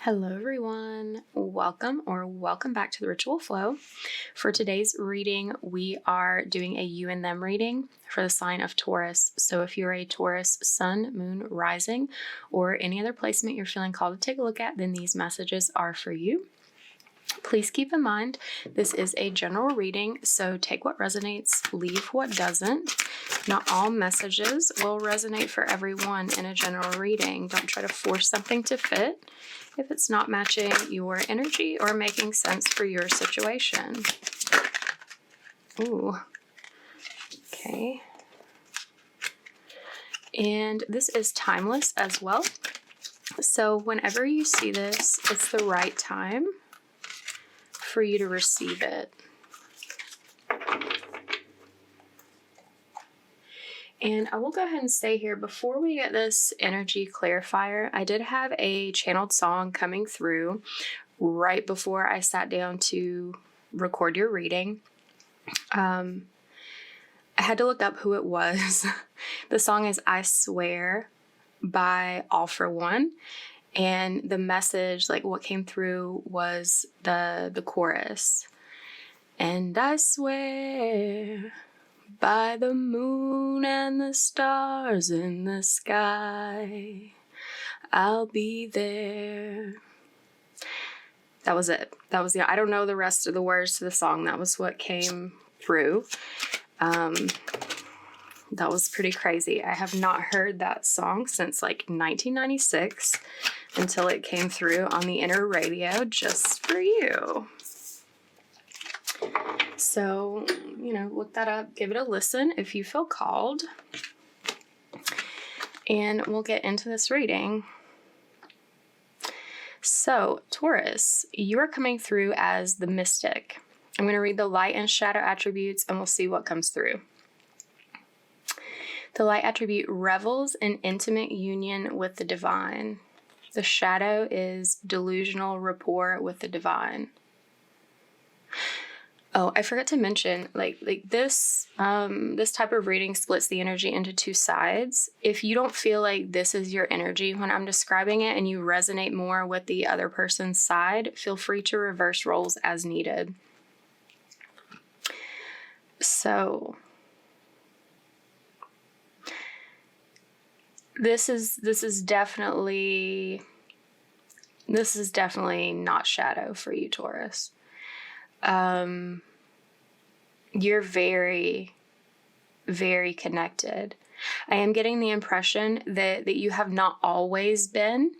Hello everyone, welcome back to the Ritual Flow. For today's reading, we are doing a you and them reading for the sign of Taurus. So if you're a Taurus sun, moon, rising, or any other placement you're feeling called to take a look at, then these messages are for you. Please keep in mind, this is a general reading, so take what resonates, leave what doesn't. Not all messages will resonate for everyone in a general reading. Don't try to force something to fit if it's not matching your energy or making sense for your situation. Ooh. Okay. And this is timeless as well. So whenever you see this, it's the right time for you to receive it. And I will go ahead and say here, before we get this energy clarifier, I did have a channeled song coming through right before I sat down to record your reading. I had to look up who it was. The song is I Swear by All For One. And the message, like what came through, was the chorus. And I swear by the moon and the stars in the sky, I'll be there. That was it. I don't know the rest of the words to the song. That was what came through. That was pretty crazy. I have not heard that song since like 1996 until it came through on the inner radio just for you. So, look that up, give it a listen if you feel called. And we'll get into this reading. So, Taurus, you are coming through as the mystic. I'm going to read the light and shadow attributes and we'll see what comes through. The light attribute revels in intimate union with the divine. The shadow is delusional rapport with the divine. Oh, I forgot to mention, like this type of reading splits the energy into two sides. If you don't feel like this is your energy when I'm describing it and you resonate more with the other person's side, feel free to reverse roles as needed. So this is definitely not shadow for you, Taurus. You're very, very connected. I am getting the impression that you have not always been,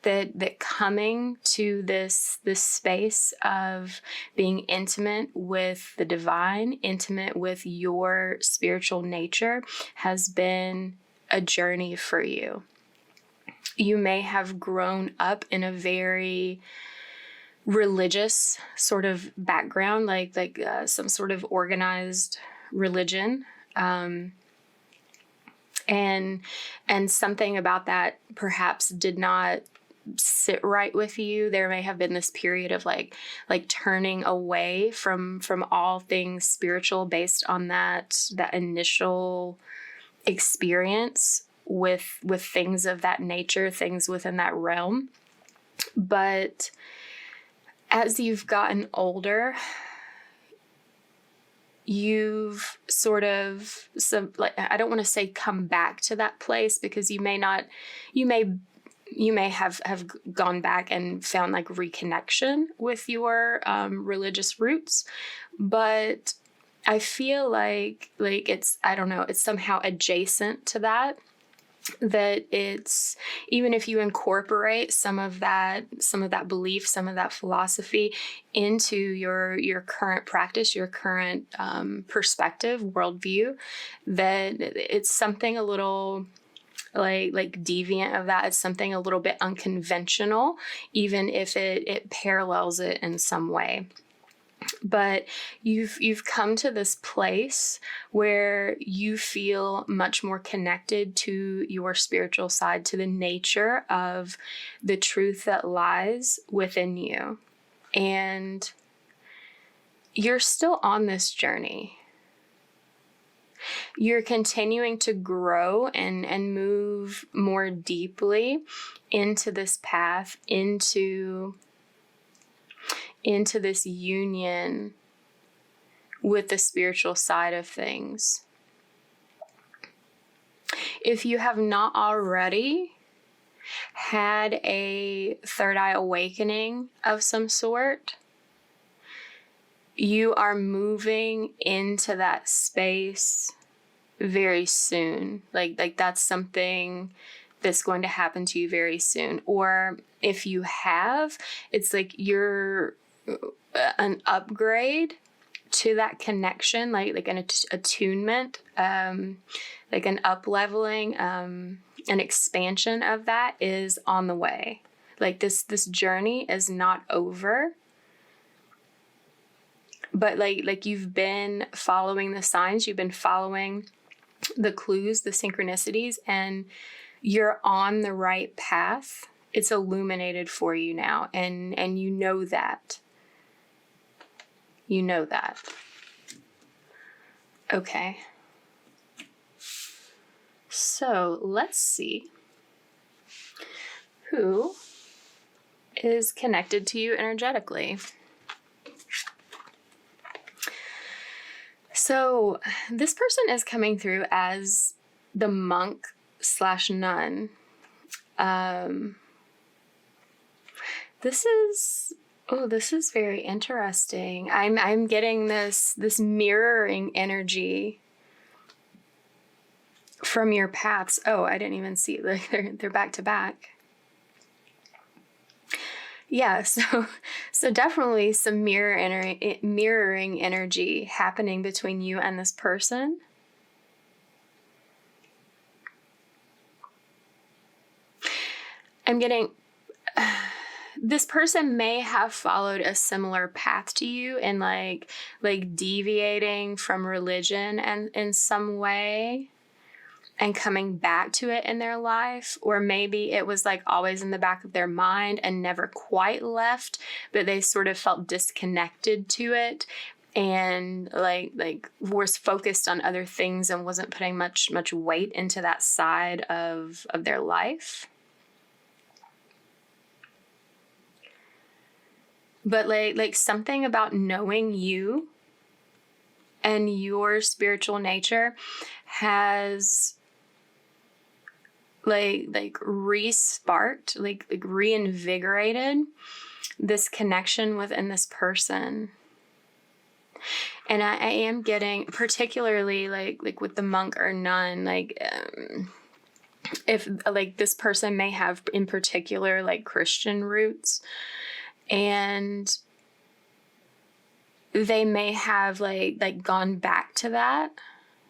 that coming to this space of being intimate with the divine, intimate with your spiritual nature, has been a journey for you. You may have grown up in a very religious sort of background, like some sort of organized religion, and something about that perhaps did not sit right with you. There may have been this period of like turning away from all things spiritual based on that initial experience with things of that nature, things within that realm. But as you've gotten older, you've sort of, I don't want to say come back to that place, because you may have gone back and found like reconnection with your religious roots, but I feel like it's, I don't know, it's somehow adjacent to that it's, even if you incorporate some of that belief, some of that philosophy into your current practice, your current perspective, worldview, that it's something a little like deviant of that. It's something a little bit unconventional, even if it parallels it in some way. But you've come to this place where you feel much more connected to your spiritual side, to the nature of the truth that lies within you. And you're still on this journey. You're continuing to grow and move more deeply into this path, into this union with the spiritual side of things. If you have not already had a third eye awakening of some sort, you are moving into that space very soon. Like that's something that's going to happen to you very soon. Or if you have, it's like you're an upgrade to that connection, like an attunement, like an up-leveling, an expansion of that is on the way. Like this journey is not over. But like you've been following the signs, you've been following the clues, the synchronicities, and you're on the right path. It's illuminated for you now, and you know that. You know that. Okay. So let's see who is connected to you energetically. So this person is coming through as the monk / nun. This is very interesting. I'm getting this mirroring energy from your paths. Oh, I didn't even see it. They're back to back. Yeah, so definitely some mirroring energy happening between you and this person. I'm getting this person may have followed a similar path to you in like deviating from religion and in some way and coming back to it in their life, or maybe it was like always in the back of their mind and never quite left, but they sort of felt disconnected to it and like was focused on other things and wasn't putting much weight into that side of their life. But like something about knowing you and your spiritual nature has like re-sparked, like reinvigorated this connection within this person. And I am getting, particularly like with the monk or nun, like if like this person may have in particular like Christian roots, and they may have like gone back to that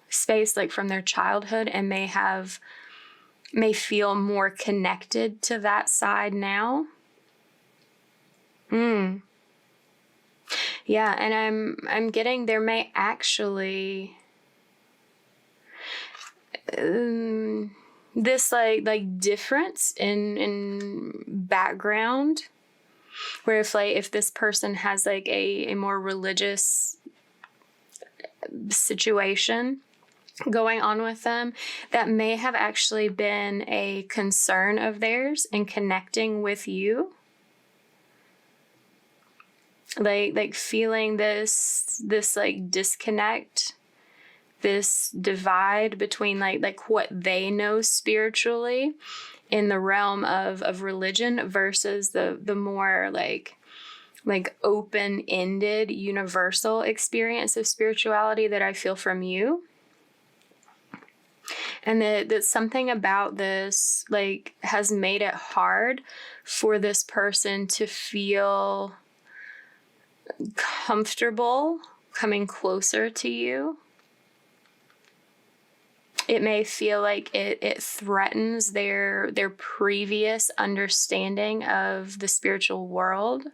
space like from their childhood and may feel more connected to that side now. Yeah, and I'm getting there may actually this like difference in background, where if this person has like a more religious situation going on with them, that may have actually been a concern of theirs in connecting with you. Like feeling this like disconnect, this divide between like what they know spiritually in the realm of religion versus the more like open-ended universal experience of spirituality that I feel from you. And that something about this like has made it hard for this person to feel comfortable coming closer to you. It may feel like it threatens their previous understanding of the spiritual world.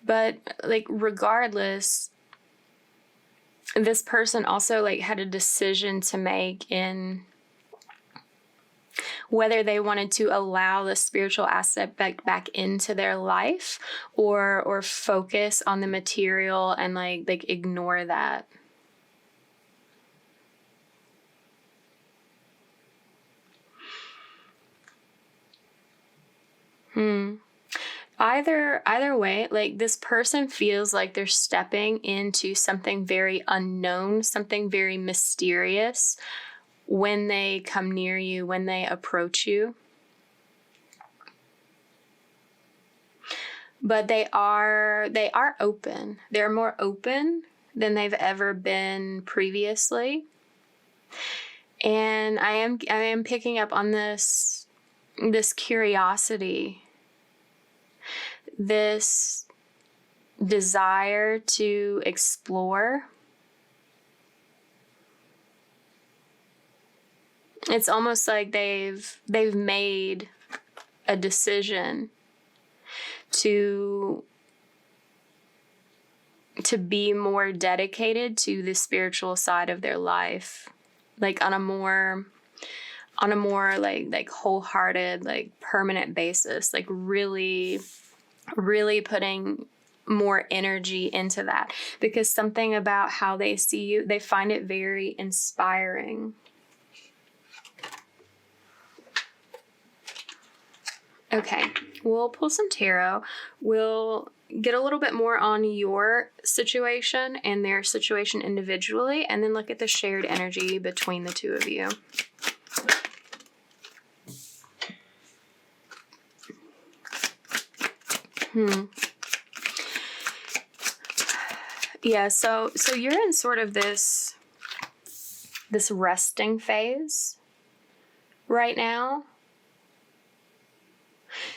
But like regardless, this person also like had a decision to make in whether they wanted to allow the spiritual aspect back into their life, or focus on the material and like ignore that. Either way, like this person feels like they're stepping into something very unknown, something very mysterious when they come near you, when they approach you. But they are open. They're more open than they've ever been previously. And I am picking up on this curiosity, this desire to explore. It's almost like they've made a decision to be more dedicated to the spiritual side of their life, like on a more like wholehearted, like permanent basis, like really putting more energy into that, because something about how they see you, they find it very inspiring. Okay, we'll pull some tarot. We'll get a little bit more on your situation and their situation individually, and then look at the shared energy between the two of you. Yeah, so you're in sort of this resting phase right now.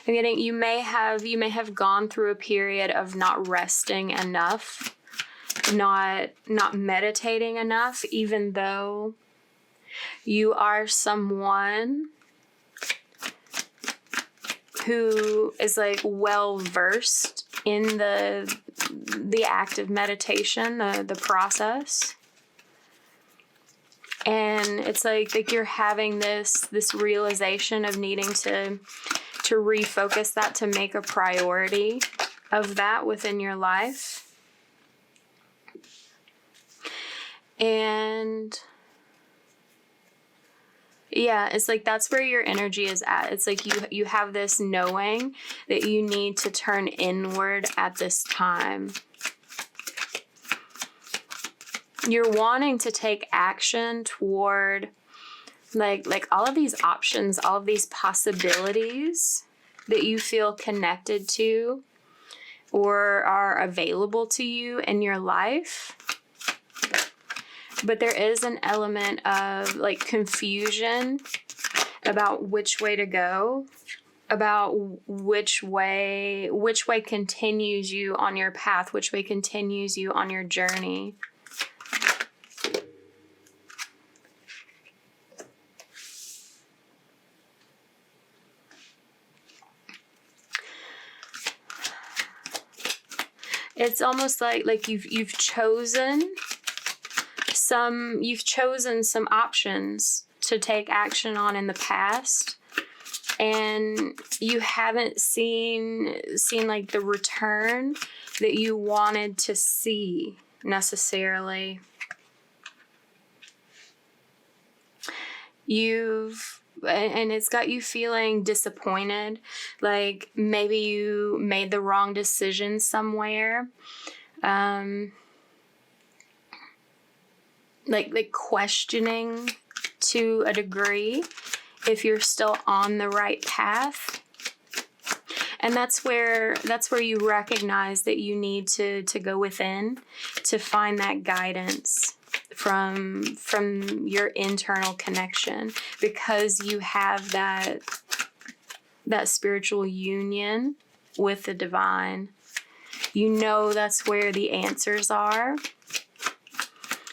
I'm getting you may have gone through a period of not resting enough, not meditating enough, even though you are someone who is like well versed in the act of meditation, the process. And it's like you're having this realization of needing to refocus that, to make a priority of that within your life. And yeah, it's like that's where your energy is at. It's like you have this knowing that you need to turn inward at this time. You're wanting to take action toward like all of these options, all of these possibilities that you feel connected to or are available to you in your life. But there is an element of like confusion about which way to go, about which way continues you on your path, which way continues you on your journey. It's almost like you've chosen some options to take action on in the past, and you haven't seen like the return that you wanted to see necessarily. And it's got you feeling disappointed, like maybe you made the wrong decision somewhere. Like questioning to a degree if you're still on the right path. And that's where you recognize that you need to go within to find that guidance from your internal connection, because you have that spiritual union with the divine. You know that's where the answers are.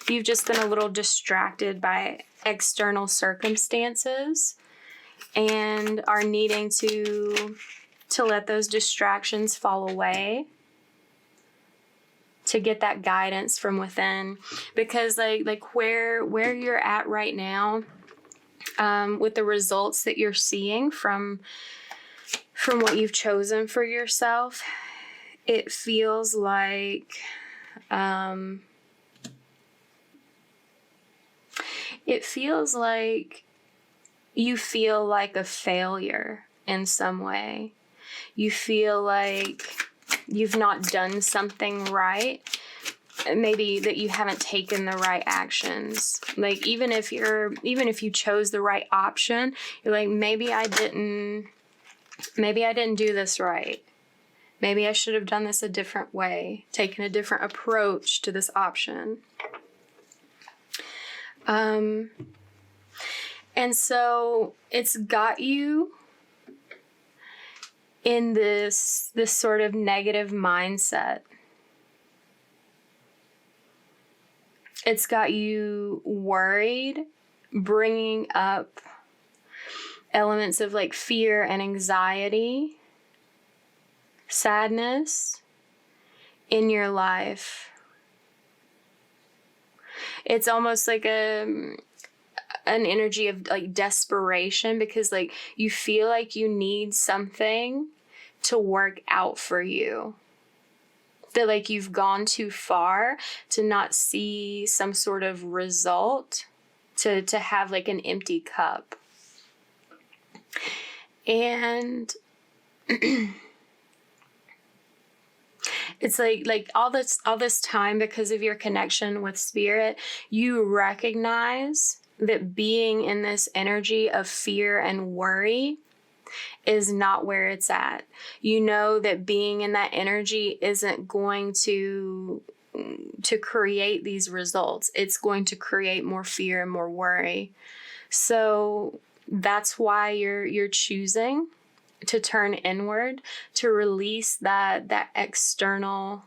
You've just been a little distracted by external circumstances and are needing to let those distractions fall away, to get that guidance from within. Because like where you're at right now, with the results that you're seeing from what you've chosen for yourself, it feels like you feel like a failure in some way. You feel like you've not done something right. Maybe that you haven't taken the right actions. Like even if you chose the right option, you're like, maybe I didn't do this right. Maybe I should have done this a different way, taken a different approach to this option. And so it's got you in this sort of negative mindset. It's got you worried, bringing up elements of like fear and anxiety, sadness in your life. It's almost like an energy of like desperation, because like you feel like you need something to work out for you. That like you've gone too far to not see some sort of result, to have like an empty cup. And it's like all this time, because of your connection with spirit, you recognize that being in this energy of fear and worry is not where it's at. You know that being in that energy isn't going to create these results. It's going to create more fear and more worry. So that's why you're choosing to turn inward, to release that external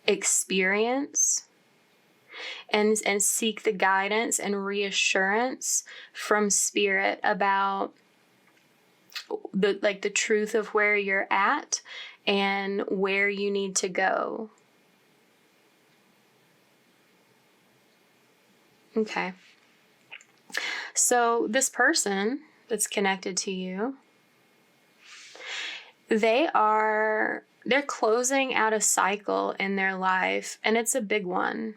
experience and seek the guidance and reassurance from spirit about the truth of where you're at and where you need to go. Okay. So this person that's connected to you, they're closing out a cycle in their life, and it's a big one.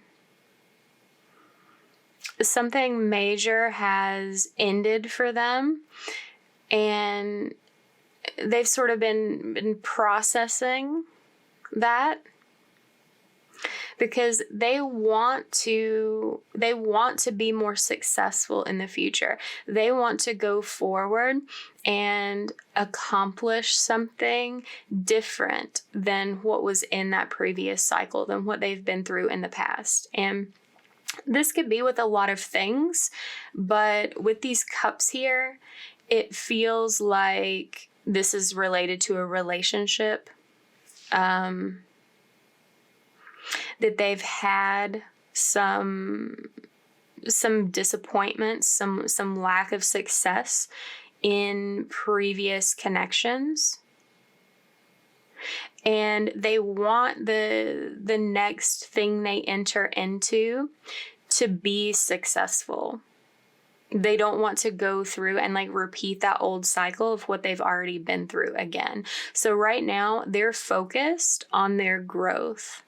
Something major has ended for them, and they've sort of been processing that, because they want to be more successful in the future. They want to go forward and accomplish something different than what was in that previous cycle, than what they've been through in the past. And this could be with a lot of things, but with these cups here, it feels like this is related to a relationship, that they've had some disappointments, some lack of success in previous connections. And they want the next thing they enter into to be successful. They don't want to go through and like repeat that old cycle of what they've already been through again. So right now they're focused on their growth.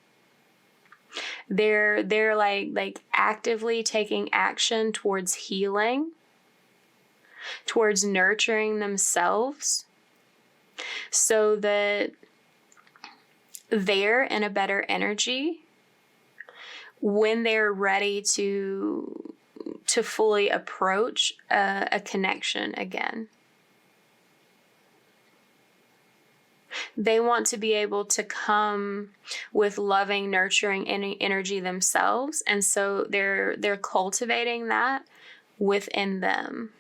They're like actively taking action towards healing, towards nurturing themselves, so that they're in a better energy when they're ready to fully approach a connection again. They want to be able to come with loving, nurturing energy themselves, and so they're cultivating that within them.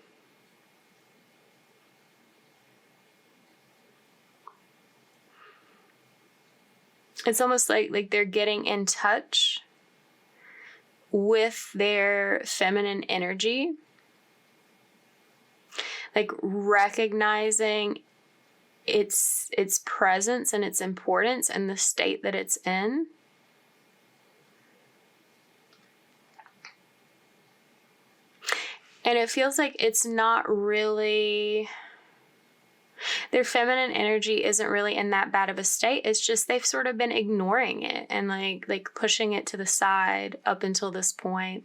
It's almost like they're getting in touch with their feminine energy, like recognizing its presence and its importance and the state that it's in. And it feels like it's not really, their feminine energy isn't really in that bad of a state. It's just they've sort of been ignoring it and like pushing it to the side up until this point.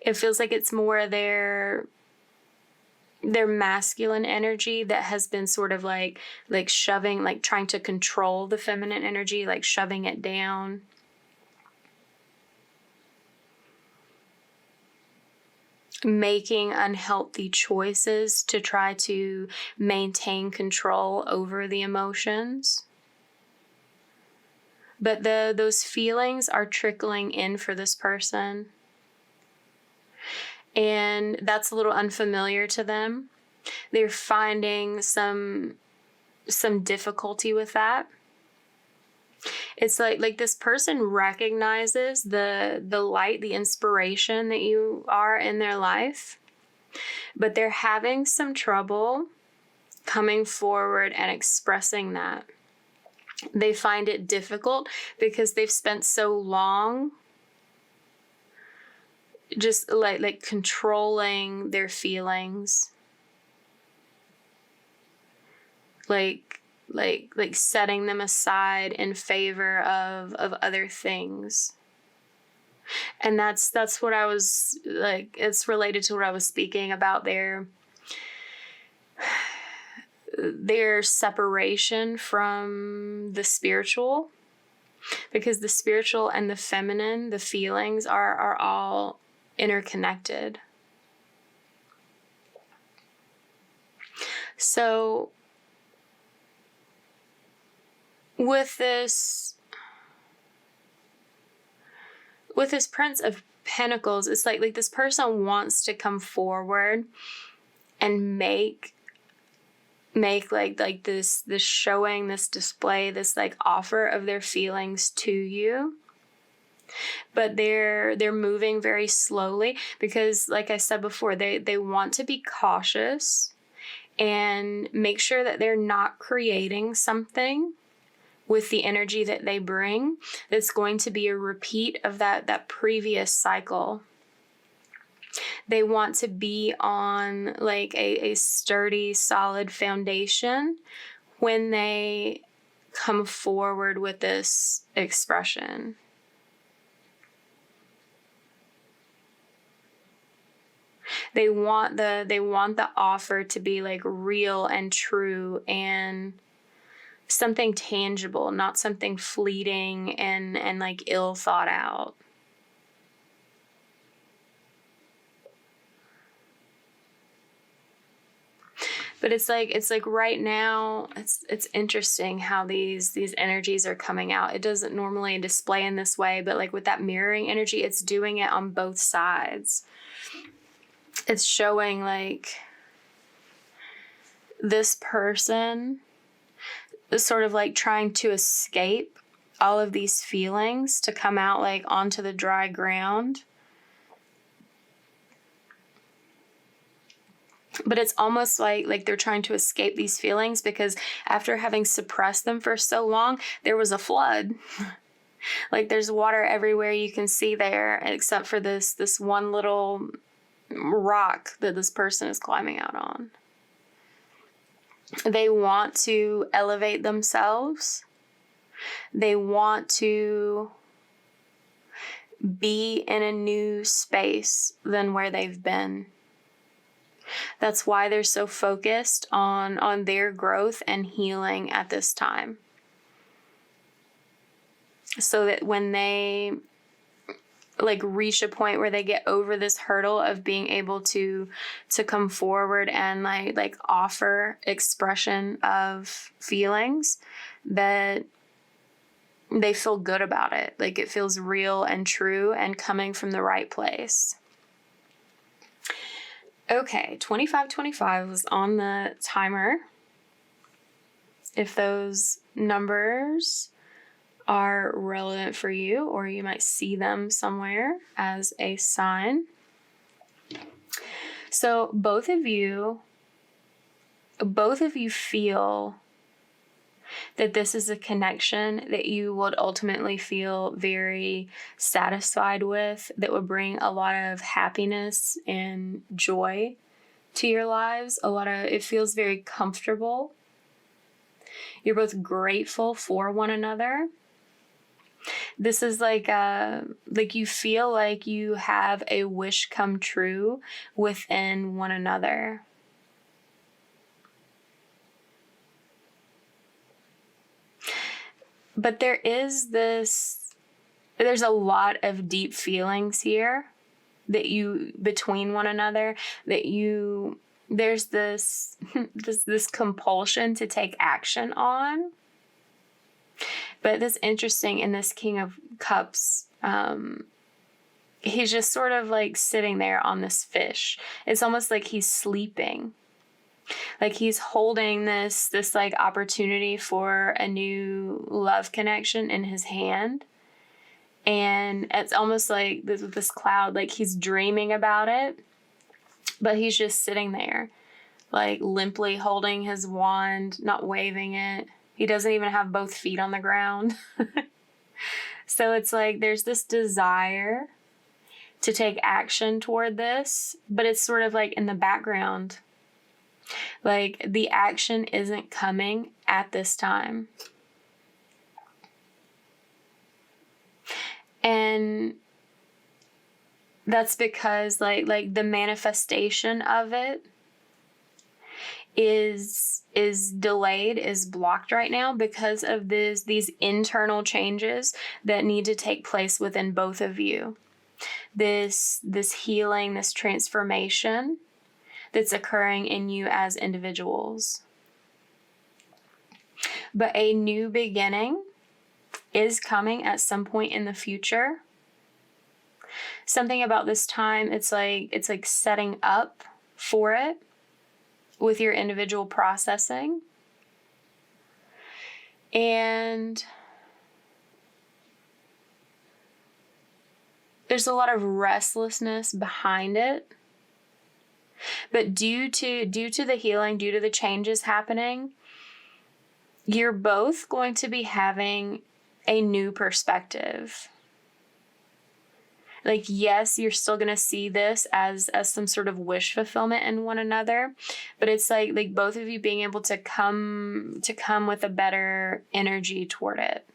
It feels like it's more their masculine energy that has been sort of like shoving, like trying to control the feminine energy, like shoving it down. Making unhealthy choices to try to maintain control over the emotions. But those feelings are trickling in for this person. And that's a little unfamiliar to them. They're finding some difficulty with that. It's like this person recognizes the light, the inspiration that you are in their life, but they're having some trouble coming forward and expressing that. They find it difficult because they've spent so long just like controlling their feelings, like setting them aside in favor of other things. And that's what I was like, it's related to what I was speaking about, their separation from the spiritual, because the spiritual and the feminine, the feelings are all interconnected. So with this Prince of Pentacles, it's like this person wants to come forward and make like this showing, this display, this like offer of their feelings to you. But they're moving very slowly because, like I said before, they want to be cautious and make sure that they're not creating something with the energy that they bring that's going to be a repeat of that previous cycle. They want to be on like a sturdy, solid foundation when they come forward with this expression. They want the offer to be like real and true and something tangible, not something fleeting and like ill thought out. But it's like right now, it's interesting how these energies are coming out. It doesn't normally display in this way, but like with that mirroring energy, it's doing it on both sides. It's showing like this person is sort of like trying to escape all of these feelings to come out like onto the dry ground. But it's almost like they're trying to escape these feelings because after having suppressed them for so long, there was a flood. Like there's water everywhere you can see there, except for this one little rock that this person is climbing out on. They want to elevate themselves. They want to be in a new space than where they've been. That's why they're so focused on their growth and healing at this time. So that when they like reach a point where they get over this hurdle of being able to come forward and like offer expression of feelings, that they feel good about it. Like it feels real and true and coming from the right place. Okay, 2525 was on the timer. If those numbers are relevant for you, or you might see them somewhere as a sign. So both of you feel that this is a connection that you would ultimately feel very satisfied with, that would bring a lot of happiness and joy to your lives. It feels very comfortable. You're both grateful for one another. This is like you feel like you have a wish come true within one another. But there's a lot of deep feelings here between one another, there's this compulsion to take action on. But that's interesting in this King of Cups. He's just sort of like sitting there on this fish. It's almost like he's sleeping. Like he's holding this like opportunity for a new love connection in his hand. And it's almost like this cloud, like he's dreaming about it, but he's just sitting there, like limply holding his wand, not waving it. He doesn't even have both feet on the ground. So it's like there's this desire to take action toward this, but it's sort of like in the background. Like the action isn't coming at this time. And that's because like the manifestation of it is delayed, is blocked right now because of these internal changes that need to take place within both of you. This healing, this transformation that's occurring in you as individuals. But a new beginning is coming at some point in the future. Something about this time, it's like setting up for it with your individual processing. And there's a lot of restlessness behind it. But due to the healing, due to the changes happening, you're both going to be having a new perspective. Like, yes, you're still going to see this as some sort of wish fulfillment in one another, but it's like both of you being able to come with a better energy toward it.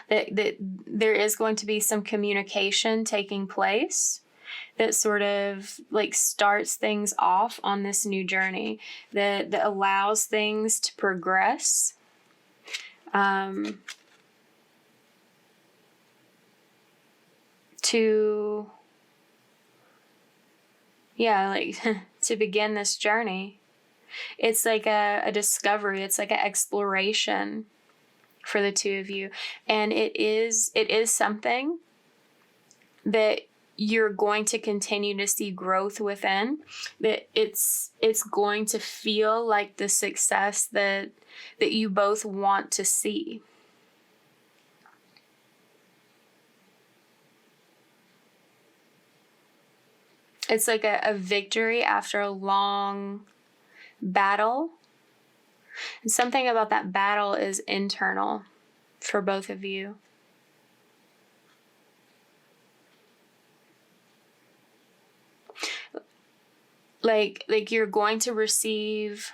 That there is going to be some communication taking place that sort of like starts things off on this new journey, that allows things to progress. To begin this journey. It's like a discovery. It's like an exploration for the two of you. And it is something that you're going to continue to see growth within, that it's going to feel like the success that you both want to see. It's like a victory after a long battle. And something about that battle is internal for both of you. Like you're going to receive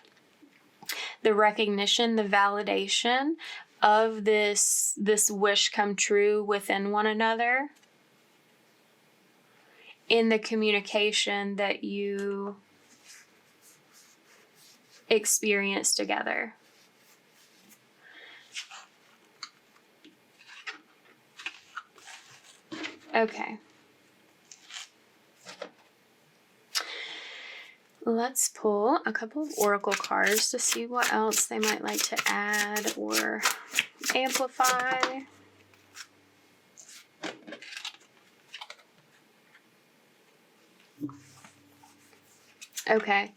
the recognition, the validation of this wish come true within one another in the communication that you experience together. Okay. Let's pull a couple of oracle cards to see what else they might like to add or amplify. Okay.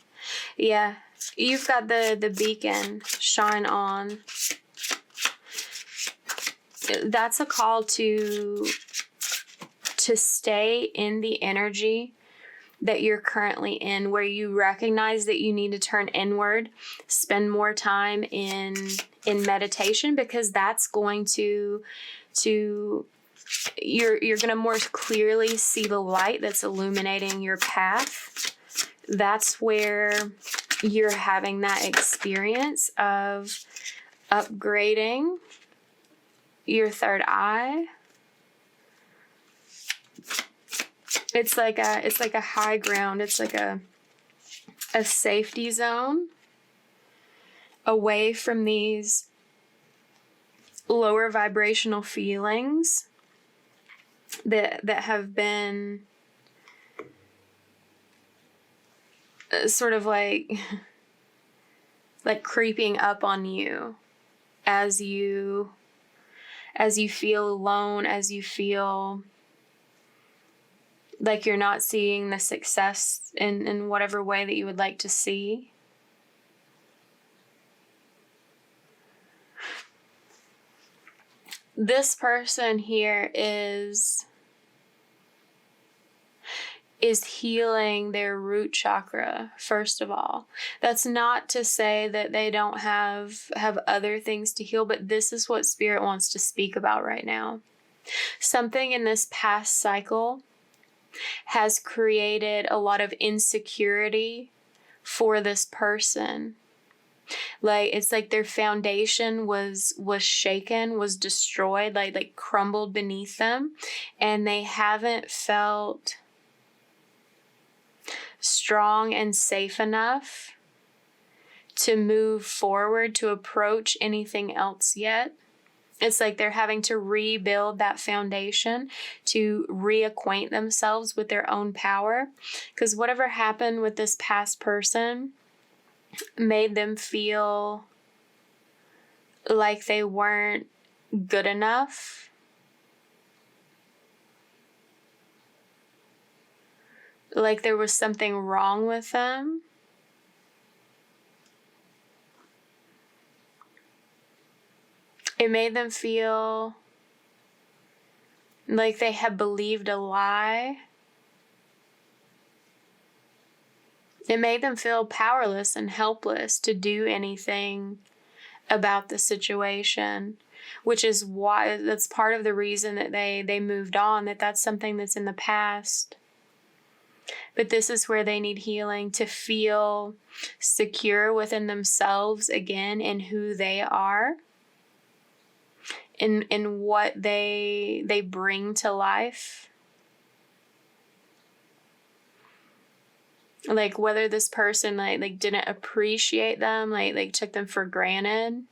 Yeah. You've got the beacon, shine on. That's a call to stay in the energy that you're currently in, where you recognize that you need to turn inward, spend more time in meditation, because that's going to you're going to more clearly see the light that's illuminating your path. That's where you're having that experience of upgrading your third eye. It's like a high ground. It's like a safety zone away from these lower vibrational feelings that have been sort of like creeping up on you as you feel alone, as you feel like you're not seeing the success in whatever way that you would like to see. This person here is healing their root chakra, first of all. That's not to say that they don't have other things to heal, but this is what Spirit wants to speak about right now. Something in this past cycle has created a lot of insecurity for this person. Like, it's like their foundation was shaken, was destroyed, like crumbled beneath them, and they haven't felt strong and safe enough to move forward, to approach anything else yet. It's like they're having to rebuild that foundation, to reacquaint themselves with their own power. Because whatever happened with this past person made them feel like they weren't good enough. Like there was something wrong with them. It made them feel like they had believed a lie. It made them feel powerless and helpless to do anything about the situation, which is why, that's part of the reason that they moved on, that's something that's in the past. But this is where they need healing, to feel secure within themselves again, in who they are, in what they bring to life. Like whether this person like didn't appreciate them, like took them for granted.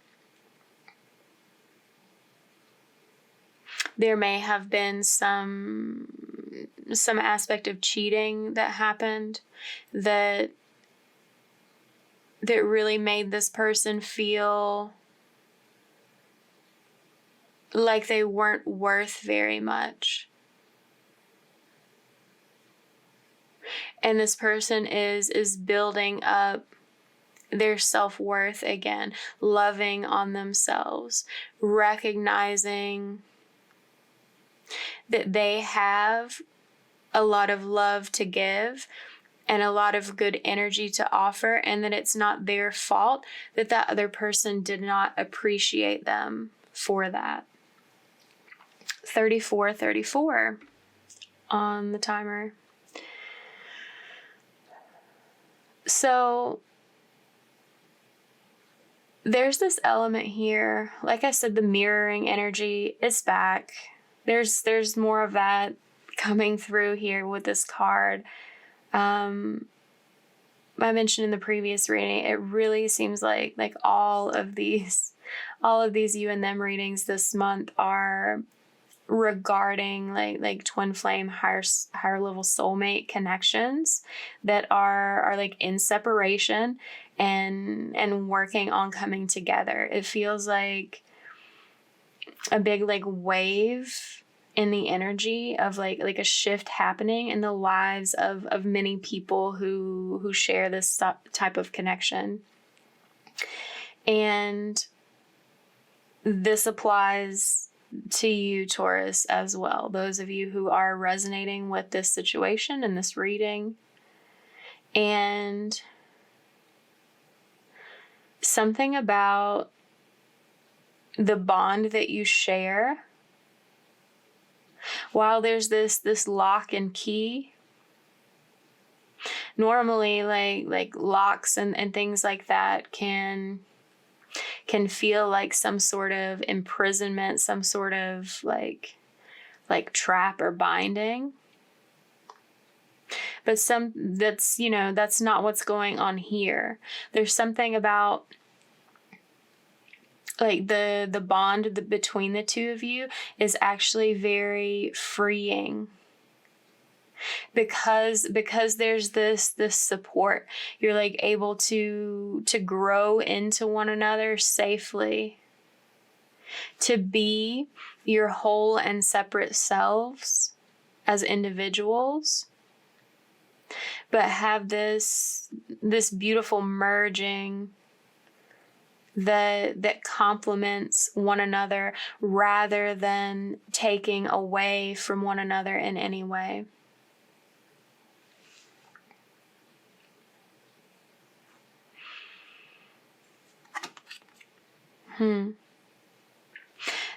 There may have been some aspect of cheating that happened that really made this person feel like they weren't worth very much. And this person is building up their self-worth again, loving on themselves, recognizing that they have a lot of love to give and a lot of good energy to offer, and that it's not their fault that other person did not appreciate them for that. 34 on the timer. So there's this element here. Like I said, the mirroring energy is back. There's more of that coming through here with this card. I mentioned in the previous reading, it really seems like all of these you and them readings this month are regarding like twin flame, higher level soulmate connections that are like in separation and working on coming together. It feels like a big like wave in the energy of like a shift happening in the lives of many people who share this type of connection. And this applies to you, Taurus, as well. Those of you who are resonating with this situation and this reading, And something about the bond that you share, while there's this lock and key, normally like locks and things like that can feel like some sort of imprisonment, some sort of like trap or binding. But that's not what's going on here. There's something about like the bond between the two of you is actually very freeing. Because there's this support, you're like able to grow into one another safely, to be your whole and separate selves as individuals, but have this beautiful merging that complements one another rather than taking away from one another in any way.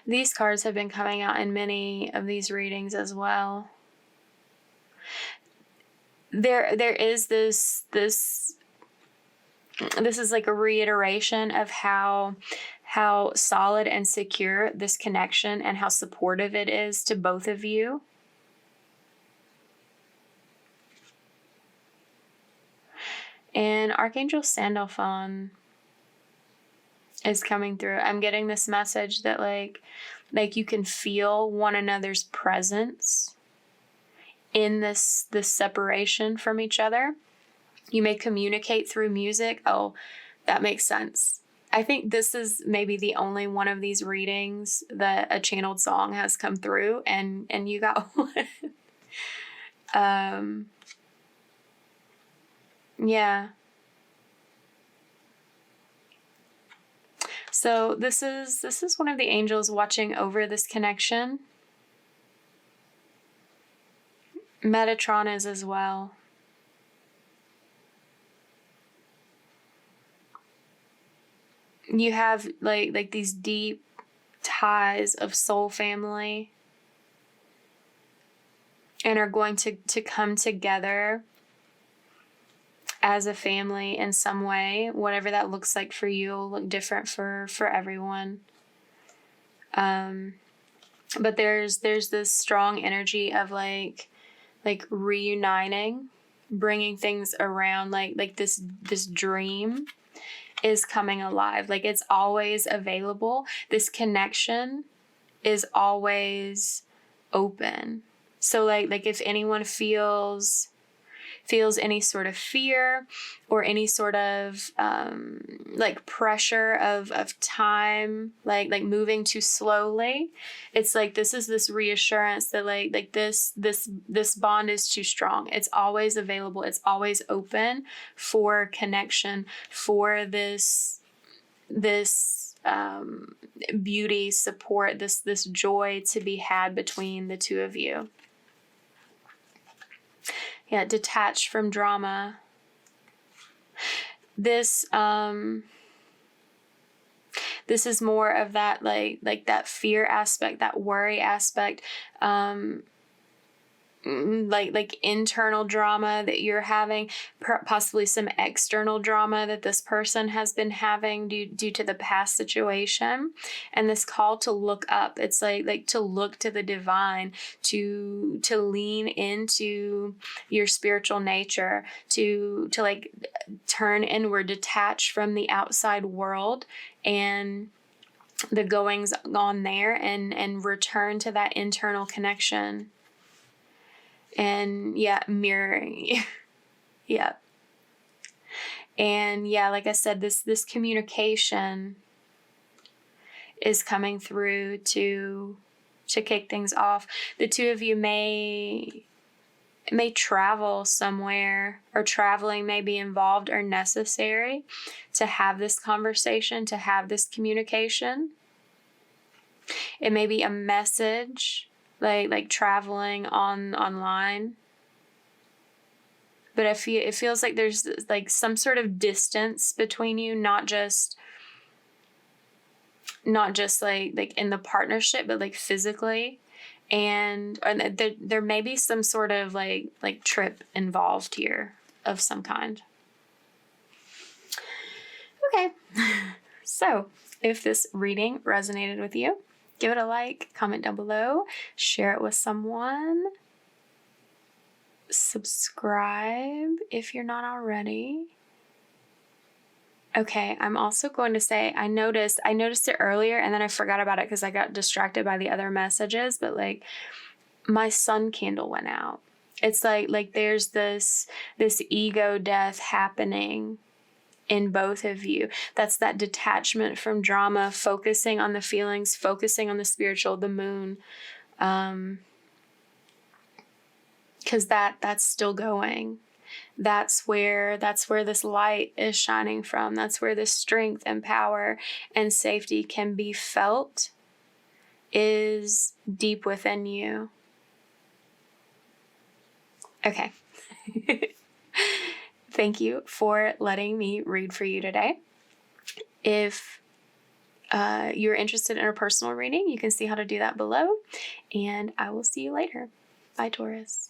These cards have been coming out in many of these readings as well. There is this is like a reiteration of how solid and secure this connection and how supportive it is to both of you. And Archangel Sandalphon is coming through. I'm getting this message that like you can feel one another's presence in this separation from each other. You may communicate through music. Oh, that makes sense. I think this is maybe the only one of these readings that a channeled song has come through, and you got one. Yeah. So this is one of the angels watching over this connection. Metatron is as well. You have like these deep ties of soul family and are going to come together as a family in some way. Whatever that looks like for you will look different for everyone. But there's this strong energy of like reuniting, bringing things around, like this dream is coming alive. Like it's always available. This connection is always open. So like if anyone feels any sort of fear or any sort of like pressure of time, like moving too slowly, it's like this is this reassurance that like this bond is too strong. It's always available. It's always open for connection, for this beauty, support, this joy to be had between the two of you. Yeah, detached from drama. This is more of that like that fear aspect, that worry aspect, like internal drama that you're having, possibly some external drama that this person has been having due to the past situation, and this call to look up. It's like to look to the divine, to lean into your spiritual nature, to like turn inward, detach from the outside world and the goings on there, and return to that internal connection. And yeah, mirroring. Yeah. And yeah, like I said, this communication is coming through to kick things off. The two of you may travel somewhere, or traveling may be involved or necessary to have this conversation, to have this communication. It may be a message, like traveling online. but it feels like there's like some sort of distance between you, not just like in the partnership, but like physically. And there may be some sort of like trip involved here of some kind. Okay. So if this reading resonated with you, give it a like, comment down below, share it with someone, subscribe if you're not already. Okay, I'm also going to say I noticed it earlier and then I forgot about it because I got distracted by the other messages, but like my sun candle went out. It's like there's this ego death happening in both of you. That's that detachment from drama, focusing on the feelings, focusing on the spiritual, the moon. Because that's still going. That's where this light is shining from. That's where this strength and power and safety can be felt, is deep within you. Okay. Thank you for letting me read for you today. If you're interested in a personal reading, you can see how to do that below. And I will see you later. Bye, Taurus.